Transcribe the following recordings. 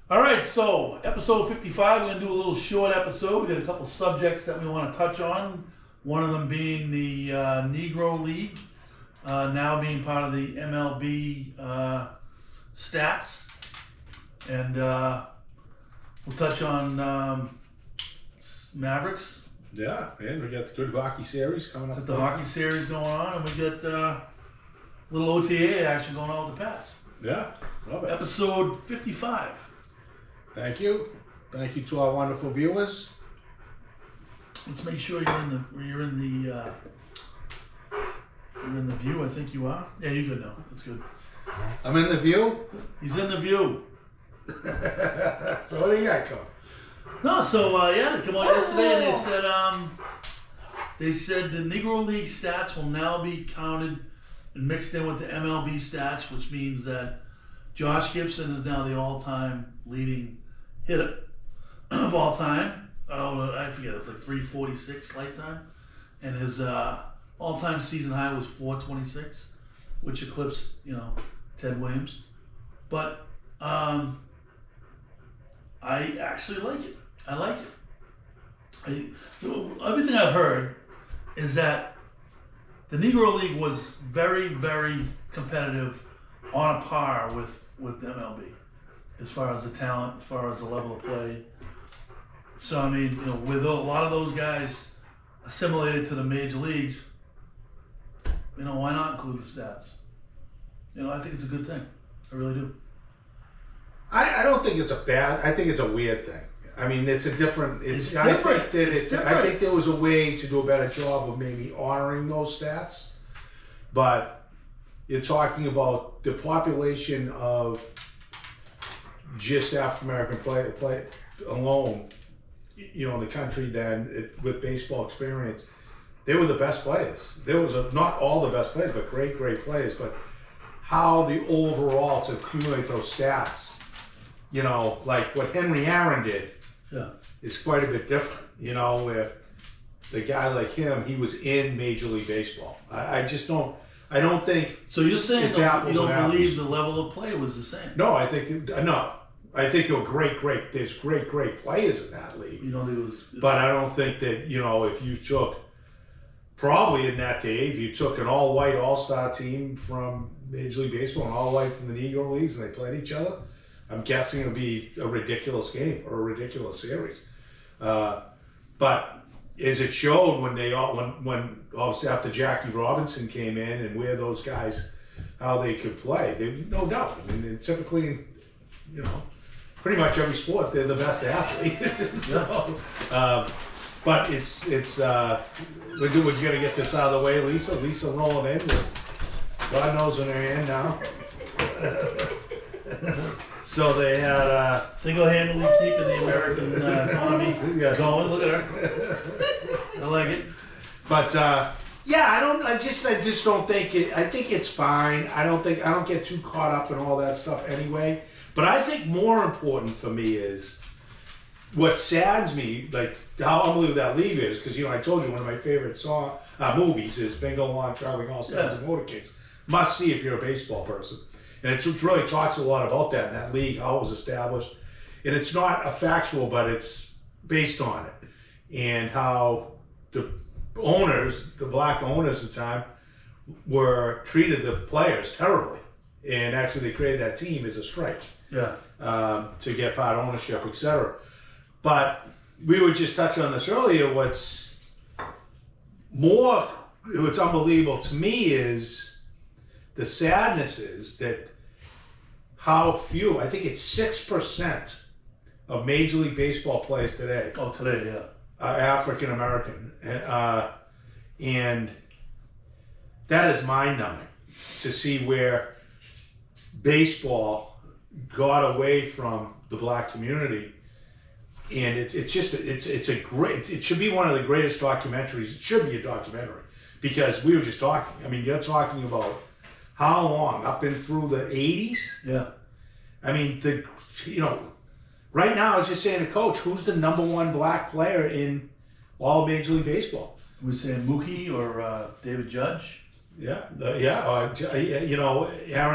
All right, so episode 55, we're going to do a little short episode. We got a couple subjects that we want to touch on. One of them being the Negro League, now being part of the MLB stats. And we'll touch on Mavericks. Yeah, and we got the good hockey series coming up. Got the hockey series going on, and we got a little OTA action going on with the Pats. Yeah, love it. Episode 55. Thank you. Thank you to our wonderful viewers. Let's make sure you're in the view. I think you are. Yeah, you're good now. That's good. I'm in the view. He's in the view. So what do you got, Coach? No, so yeah, they come on yesterday and they said the Negro League stats will now be counted and mixed in with the MLB stats, which means that Josh Gibson is now the all-time leading hitter of all time. Oh, I forget, it's like 346 lifetime, and his all-time season high was 426, which eclipsed Ted Williams. But I actually like it. I like it. Everything I've heard is that the Negro League was very, very competitive, on a par with the MLB, as far as the talent, as far as the level of play. So I mean, with a lot of those guys assimilated to the major leagues, why not include the stats? I think it's a good thing. I really do. I don't think it's a bad. I think it's a weird thing. I mean, it's a different. It's different. I think there was a way to do a better job of maybe honoring those stats, but you're talking about the population of just African American play alone, in the country. Then with baseball experience, they were the best players. There was not all the best players, but great players. But how the overall to accumulate those stats, like what Henry Aaron did. Yeah. It's quite a bit different, where the guy like him, he was in Major League Baseball. I don't think. So you're saying it's you apples and don't believe apples. the level of play was the same? No, I think there were there's great players in that league. But I don't think that, if you took, probably in that day, if you took an all-white all-star team from Major League Baseball and all-white from the Negro Leagues and they played each other, I'm guessing it'll be a ridiculous game or a ridiculous series. But as it showed when obviously after Jackie Robinson came in and where those guys, how they could play, no doubt. I mean, typically, pretty much every sport, they're the best athlete. So, but it's we gotta get this out of the way. Lisa rolling in with God knows in her hand now. So they had single-handedly keeping the American economy going. Look at her. I like it. But I just don't think it. I think it's fine. I don't get too caught up in all that stuff anyway. But I think more important for me is what saddens me, like how unbelievable that league is. Because I told you one of my favorite movies is Bingo Long Traveling All Stars and Motorcades. Must see if you're a baseball person. And it really talks a lot about that in that league, how it was established. And it's not a factual, but it's based on it. And how the owners, the black owners at the time, treated the players terribly. And actually they created that team as a strike. Yeah. To get part ownership, etc. But we were just touching on this earlier. What's unbelievable to me is the sadness is that how few, I think it's 6% of Major League Baseball players today. Oh, today, yeah. Are African American. And that is mind-numbing to see where baseball got away from the black community. And it should be one of the greatest documentaries. It should be a documentary because we were just talking. I mean, you're talking about how long? Up and through the 80s? Yeah. I mean, right now I was just saying to Coach, who's the number one black player in all Major League Baseball? We're saying Mookie or David Judge. Yeah, Aaron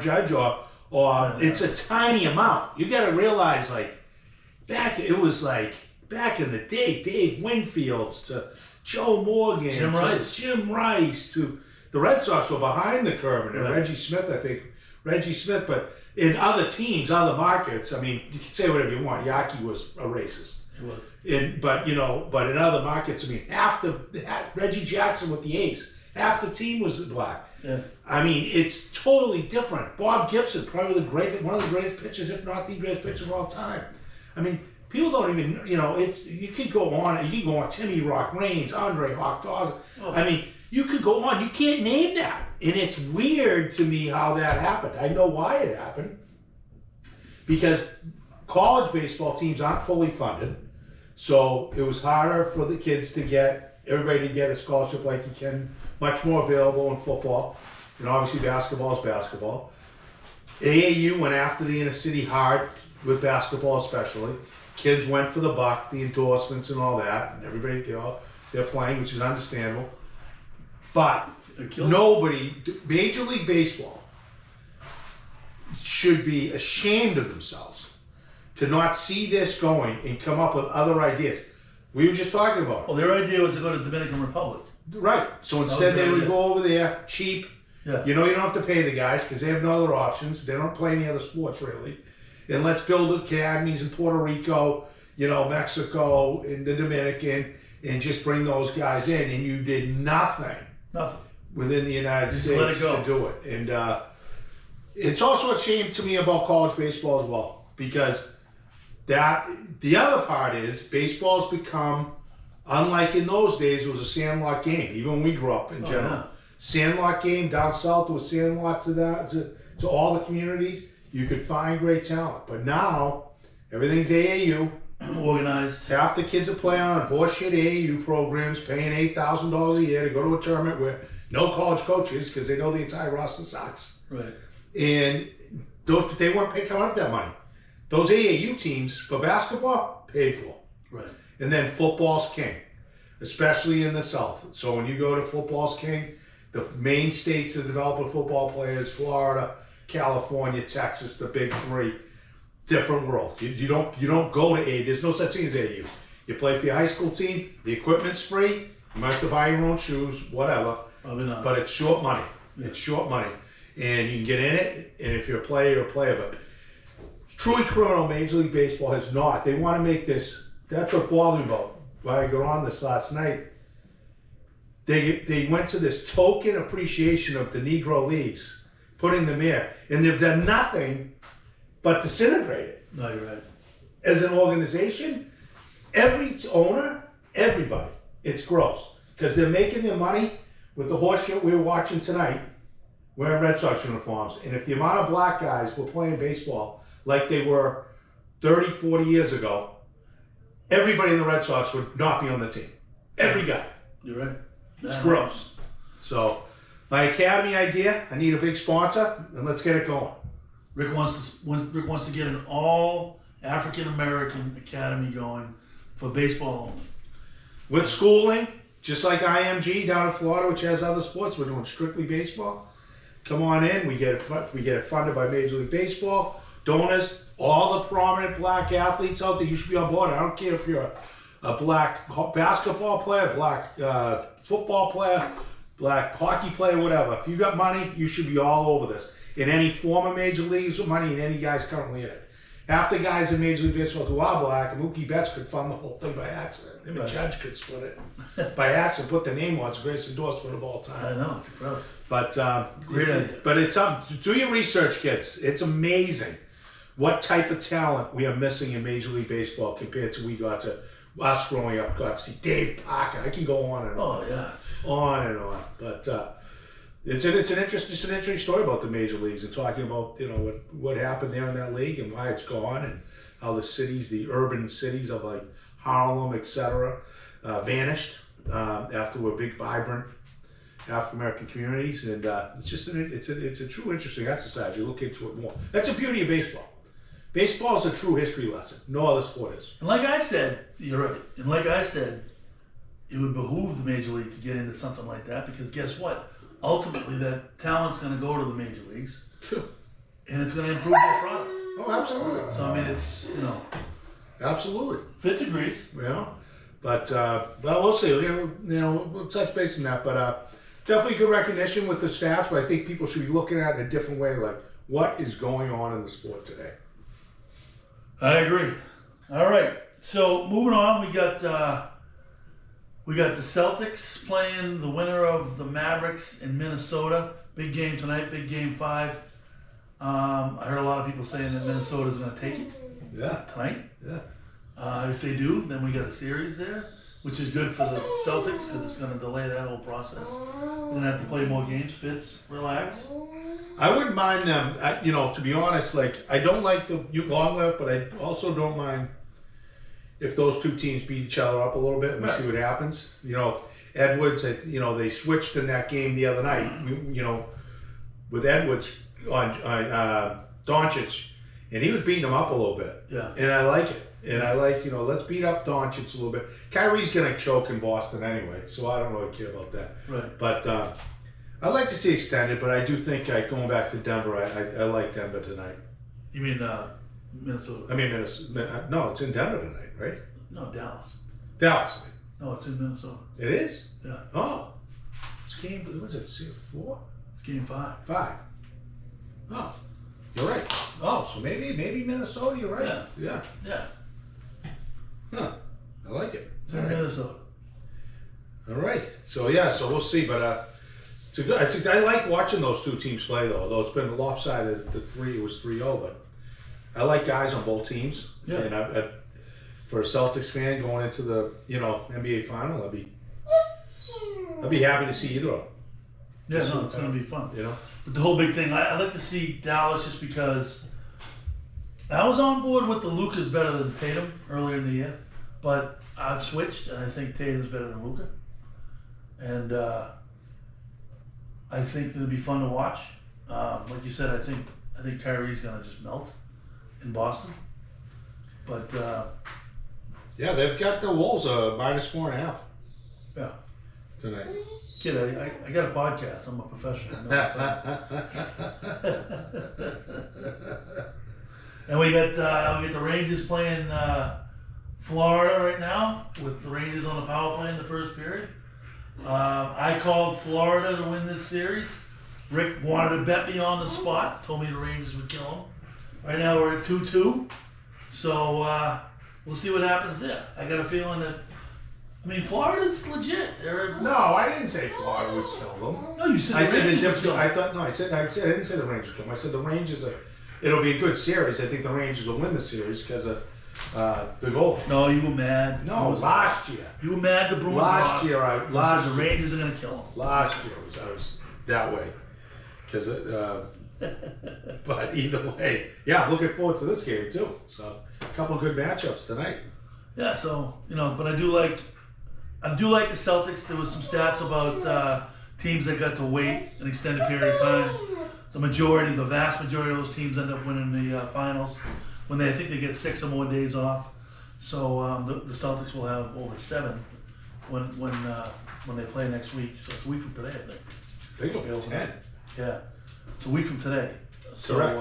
Judge or or it's a tiny amount. You got to realize, like, back in the day, Dave Winfields to Joe Morgan, Jim Rice to the Red Sox were behind the curve, and Reggie Smith, but in other teams, other markets, I mean, you can say whatever you want. Yaki was a racist. But in other markets, I mean, Reggie Jackson with the A's, half the team was black. Yeah. I mean, it's totally different. Bob Gibson, probably one of the greatest pitchers, if not the greatest pitcher of all time. I mean, people don't even, you could go on, Timmy Rock Reigns, Andre Hawk Dawson. Oh. I mean, you could go on. You can't name that. And it's weird to me how that happened. I know why it happened. Because college baseball teams aren't fully funded. So it was harder for the kids everybody to get a scholarship like you can, much more available in football. And obviously basketball is basketball. AAU went after the inner city hard with basketball especially. Kids went for the buck, the endorsements and all that. And everybody, they're playing, which is understandable. But Major League Baseball should be ashamed of themselves to not see this going and come up with other ideas. We were just talking about it. Well, their idea was to go to Dominican Republic. Right. So instead they would go over there, cheap. Yeah. You don't have to pay the guys because they have no other options. They don't play any other sports really. And let's build academies in Puerto Rico, Mexico, and the Dominican, and just bring those guys in. And you did nothing within the United States to do it. And it's also a shame to me about college baseball as well, because the other part is baseball's become, unlike in those days, it was a sandlot game. Even when we grew up in general, sandlot game down south, it was sandlot to all the communities. You could find great talent, but now everything's AAU. Organized. Half the kids are playing on bullshit AAU programs, paying $8,000 a year to go to a tournament where no college coaches, because they know the entire roster sucks. Right. And they weren't coming up that money. Those AAU teams for basketball paid for. Right. And then football's king, especially in the South. So when you go to football's king, the main states that develop football players: Florida, California, Texas, the big three. Different world. You don't go to AAU. There's no such thing as AAU. You play for your high school team. The equipment's free. You might have to buy your own shoes, whatever. Probably not. But it's short money. Yeah. It's short money, and you can get in it. And if you're a player, you're a player. But truly criminal, Major League Baseball has not. They want to make this. That's what bothered me about why I got on this last night. They went to this token appreciation of the Negro Leagues, putting them in, and they've done nothing but disintegrate it. No, you're right. As an organization, every owner, everybody, it's gross. Because they're making their money with the horseshit we were watching tonight, wearing Red Sox uniforms. And if the amount of black guys were playing baseball like they were 30, 40 years ago, everybody in the Red Sox would not be on the team. Every guy. You're right. It's gross. So, my academy idea, I need a big sponsor, and let's get it going. Rick wants to get an all African American academy going for baseball only. With schooling, just like IMG down in Florida, which has other sports, we're doing strictly baseball. Come on in. We get it funded by Major League Baseball, donors, all the prominent black athletes out there. You should be on board. I don't care if you're a black basketball player, black football player, black hockey player, whatever. If you got money, you should be all over this. In any former major leagues with money, and any guys currently in it. Half the guys in Major League Baseball who are black, Mookie Betts could fund the whole thing by accident. Him and Judge could split it by accident, put their name on. It's the greatest endorsement of all time. I know, it's incredible. But great idea. But it's do your research, kids. It's amazing what type of talent we are missing in Major League Baseball compared to us growing up. Got to see Dave Parker. I can go on and on. Oh yeah, on and on. But it's an interesting story about the major leagues and talking about what happened there in that league and why it's gone and how the urban cities of like Harlem, etc., vanished after we're big, vibrant African American communities, and it's a true interesting exercise. You look into it more. That's the beauty of baseball. Baseball is a true history lesson. No other sport is. And like I said, you're right. And like I said, it would behoove the major league to get into something like that because guess what? Ultimately, that talent's going to go to the major leagues. and it's going to improve their product. Oh, absolutely. So I mean, it's Absolutely. Fitz agrees. But we'll see. We'll touch base on that. But definitely good recognition with the stats. But I think people should be looking at it in a different way. Like, what is going on in the sport today? I agree. All right. So moving on, we got the Celtics playing the winner of the Mavericks in Minnesota. Big game tonight. Big game 5. I heard a lot of people saying that Minnesota's going to take it. Yeah. Tonight. Yeah. If they do, then we got a series there, which is good for the Celtics because it's going to delay that whole process. We're going to have to play more games. Fitz, relax. I wouldn't mind them. To be honest, like, I don't like the long left, but I also don't mind if those two teams beat each other up a little bit and we see what happens. Edwards, they switched in that game the other night. With Edwards on Doncic, and he was beating him up a little bit. Yeah. And I like it. And I like, let's beat up Doncic a little bit. Kyrie's going to choke in Boston anyway, so I don't really care about that. Right. But I'd like to see extended, but I do think going back to Denver, I like Denver tonight. You mean Minnesota? I mean, no, it's in Denver tonight, right? No, Dallas. Dallas. No, it's in Minnesota. It is? Yeah. Oh. It's game, what was it, 4? It's game 5. 5. Oh. You're right. Oh, so maybe Minnesota, you're right. Yeah. Huh. I like it. It's in Minnesota. All right. So we'll see, but it's a good. I like watching those two teams play though. Although it's been lopsided. It was 3-0, but I like guys on both teams. Yeah. And for a Celtics fan going into the NBA final, I'd be happy to see either of them. Yeah, it's going to be fun. You know. But the whole big thing, I like to see Dallas just because I was on board with the Luka's better than Tatum earlier in the year, but I've switched and I think Tatum's better than Luka. And I think it'll be fun to watch. Like you said, I think Kyrie's going to just melt in Boston. But yeah, they've got the Wolves -4.5. Yeah. Tonight. Kid, I got a podcast. I'm a professional. And we got the Rangers playing Florida right now with the Rangers on the power play in the first period. I called Florida to win this series. Rick wanted to bet me on the spot. Told me the Rangers would kill them. Right now we're at 2-2. So we'll see what happens there. I got a feeling that. I mean, Florida's legit. No, I didn't say Florida would kill them. No, you said the Rangers would kill them. I didn't say the Rangers would kill them. I said the Rangers it'll be a good series. I think the Rangers will win the series because of the goal. No, you were mad. No, last year. You were mad the Bruins lost. Last year, the Rangers are going to kill them. Last year I was that way. Because but either way, yeah, I'm looking forward to this game too. So a couple of good matchups tonight. Yeah, so but I do like the Celtics. There was some stats about teams that got to wait an extended period of time. The vast majority of those teams end up winning the finals when I think they get 6 or more days off. So the Celtics will have over 7 when they play next week. So it's a week from today, I think. They go 10. Yeah, it's a week from today. So, correct.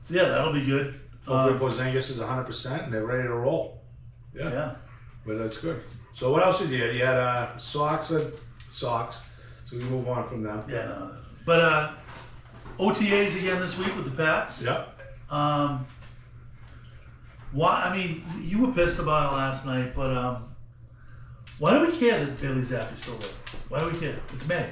So yeah, that'll be good. Hopefully Porzingis is 100% and they're ready to roll. Yeah. But that's good. So what else did you had? You had Sox. So we move on from them. Yeah, no. But OTAs again this week with the Pats. Yep. Why? I mean, you were pissed about it last night, but why do we care that Bailey Zappi's still there? Why do we care? It's May.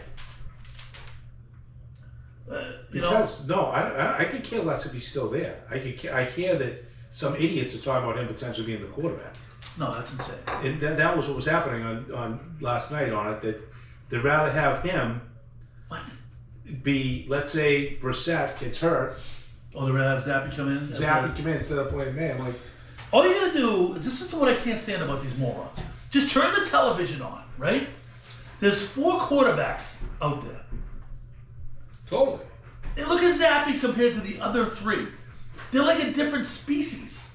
I could care less if he's still there. I care that some idiots are talking about him potentially being the quarterback. No, that's insane. And that was what was happening on last night on it. That they'd rather have him. What? Be, let's say Brissett gets hurt. Oh, they'd rather have Zappi come in. Zappi come in instead of playing May. I'm like, all you gotta do. This is what I can't stand about these morons. Just turn the television on, right? There's 4 quarterbacks out there. totally. And look at Zappi compared to the other 3. They're like a different species.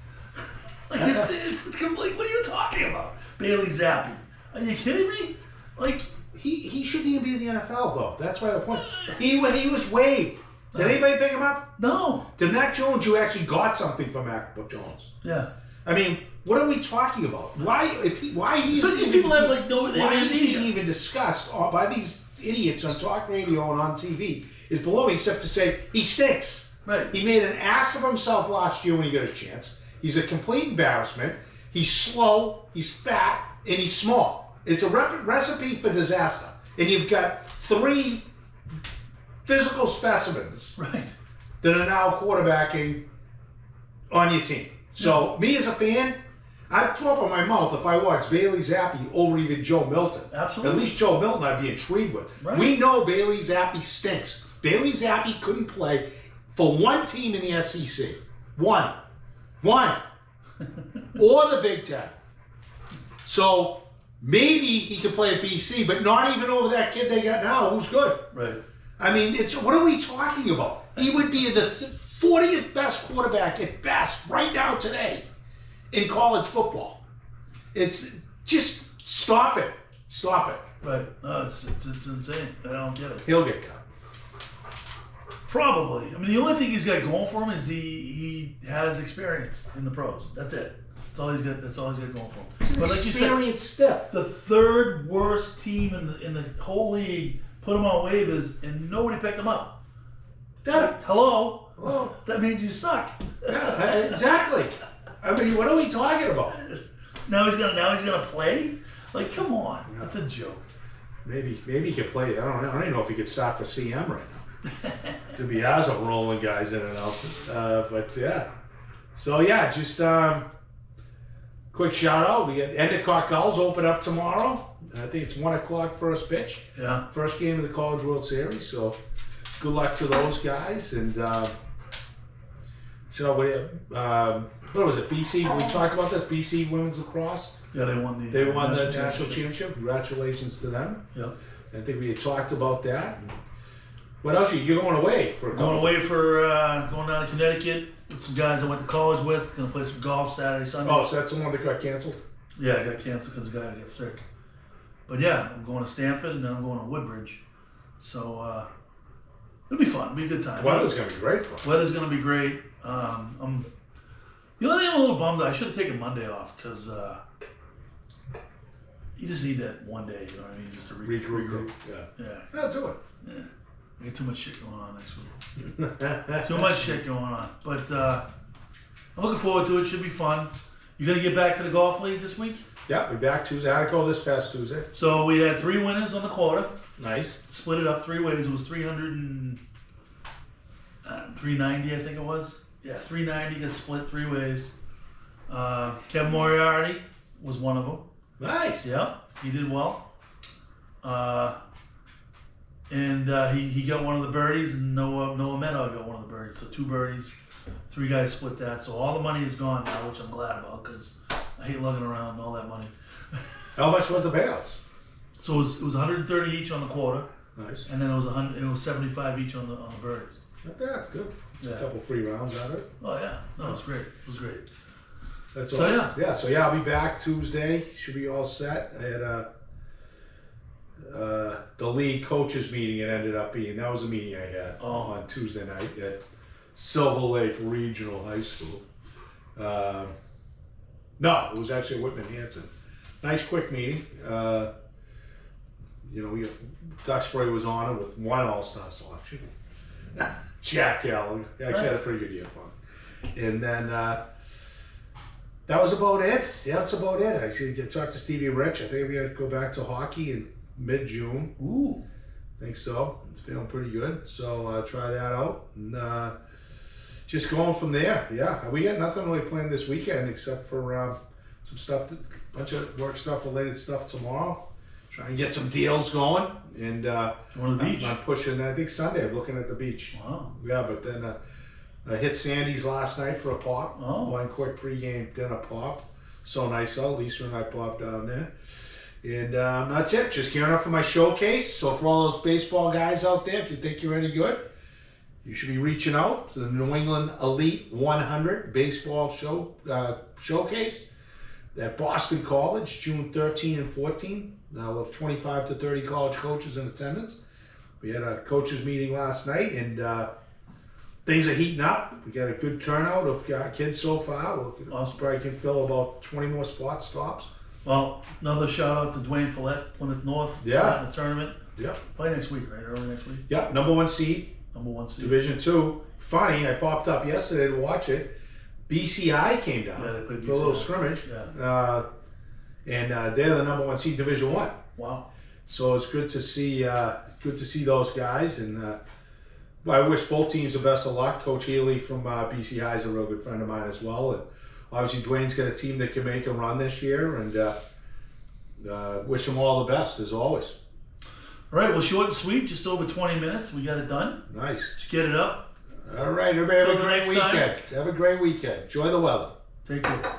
Like it's complete. What are you talking about? Bailey Zappi. Are you kidding me? Like he shouldn't even be in the NFL though. That's why the point. He was waived. Did anybody pick him up? No. To Mac Jones, you actually got something from Mac Jones. Yeah. I mean, what are we talking about? Why he's so these people have like no why he's amnesia. even discussed by these idiots on talk radio and on TV is below me, except to say he stinks. Right. He made an ass of himself last year when he got his chance. He's a complete embarrassment. He's slow, he's fat, and he's small. It's a recipe for disaster. And you've got 3 physical specimens Right. that are now quarterbacking on your team. So me as a fan, I'd throw up on my mouth if I watched Bailey Zappi over even Joe Milton. Absolutely. At least Joe Milton I'd be intrigued with. Right. We know Bailey Zappi stinks. Bailey Zappi couldn't play for one team in the SEC. One. Or the Big Ten. So maybe he could play at BC, but not even over that kid they got now who's good. Right. I mean, what are we talking about? He would be the 40th best quarterback at best right now today in college football. It's just stop it. Stop it. Right. No, it's insane. I don't get it. He'll get cut. Probably. I mean, the only thing he's got going for him is he has experience in the pros. That's it. That's all he's got going for him. But like you said, stiff. the 3rd worst team in the whole league put him on waivers and nobody picked him up. Hello? Well, That means you suck. yeah, exactly. I mean, what are we talking about? Now he's gonna play? Like, come on. That's a joke. Maybe he could play. I don't know. I don't even know if he could start for CM right now. To be honest, I'm rolling guys in and out. But yeah. So yeah, just quick shout out. We got Endicott Gulls open up tomorrow. I think it's 1 o'clock first pitch. Yeah. First game of the College World Series. So good luck to those guys. And so what was it? BC. We talked about this. BC Women's Lacrosse. Yeah, they won the national championship. Congratulations to them. Yeah. I think we had talked about that. What else? You're going away for a couple? Going away for going down to Connecticut with some guys I went to college with. Gonna play some golf Saturday, Sunday. Oh, so that's the one that got canceled? Yeah, I got canceled because the guy got sick. But yeah, I'm going to Stanford and then I'm going to Woodbridge. So it'll be fun. It'll be a good time. The weather's going to be great for them. Weather's going to be great. The only thing I'm a little bummed, I should have taken Monday off because you just need that one day, you know what I mean? Just to regroup. Yeah. Yeah. Let's do it. Yeah. I got too much shit going on next week. Too much shit going on. But I'm looking forward to it. Should be fun. You going to get back to the golf league this week? Yeah, we're back Tuesday. I had to go this past Tuesday. So we had 3 winners on the quarter. Nice. Split it up 3 ways. It was 390, I think it was. Yeah, 390 got split 3 ways. Kevin Moriarty was one of them. Nice. Yeah, he did well. And he got one of the birdies, and Noah Meadow got one of the birdies. So 2 birdies, 3 guys split that. So all the money is gone now, which I'm glad about because I hate lugging around all that money. How much was the payouts? So it was 130 each on the quarter, Nice. and then it was 75 each on the birdies. Not bad. Good. Yeah. A couple free rounds out of it. Oh yeah, no, it was great. It was great. That's So, awesome. Yeah. So yeah, I'll be back Tuesday. Should be all set. I had the league coaches meeting. It ended up being that was a meeting I had on Tuesday night at Silver Lake Regional High School. No, it was actually at Whitman Hanson. Nice quick meeting. Duxbury was honored with 1 All-Star selection. Jack Allen actually had a pretty good year for him. And then that was about it. Yeah, that's about it. I should talk to Stevie Rich. I think I'm going to go back to hockey in mid-June. Ooh. I think so. It's feeling pretty good. So try that out. And just going from there. Yeah, we got nothing really planned this weekend except for some stuff, bunch of work stuff, related stuff tomorrow. Try and get some deals going. And On the beach. I'm pushing, I think Sunday, I'm looking at the beach. Wow. Yeah, but then I hit Sandy's last night for a pop. Oh. 1 quick pregame dinner pop. So nice out. Lisa and I popped down there. And that's it. Just gearing up for my showcase. So for all those baseball guys out there, if you think you're any good, you should be reaching out to the New England Elite 100 Baseball Showcase at Boston College, June 13 and 14. Now we'll have 25 to 30 college coaches in attendance. We had a coaches meeting last night, and things are heating up. We got a good turnout of kids so far. We'll Awesome. probably can fill about 20 more spots tops. Well, another shout out to Dwayne Follett, Plymouth North, Yeah. starting the tournament. Yep. By next week, right? Early next week. Yep. Number 1 seed, Number 1 seed. Division 2. Funny, I popped up yesterday to watch it. BCI came down Yeah, they played for a little BCI. scrimmage. Yeah. And they're the number 1 seed, Division 1. Wow. So it's good to see those guys, and I wish both teams the best of luck. Coach Healy from BCI is a real good friend of mine as well, and obviously Dwayne's got a team that can make a run this year, and wish them all the best as always. All right. Well, short and sweet. Just over 20 minutes. We got it done. Nice. Just get it up. All right, everybody, have a Till the great next time. weekend. Have a great weekend. Enjoy the weather. Take care.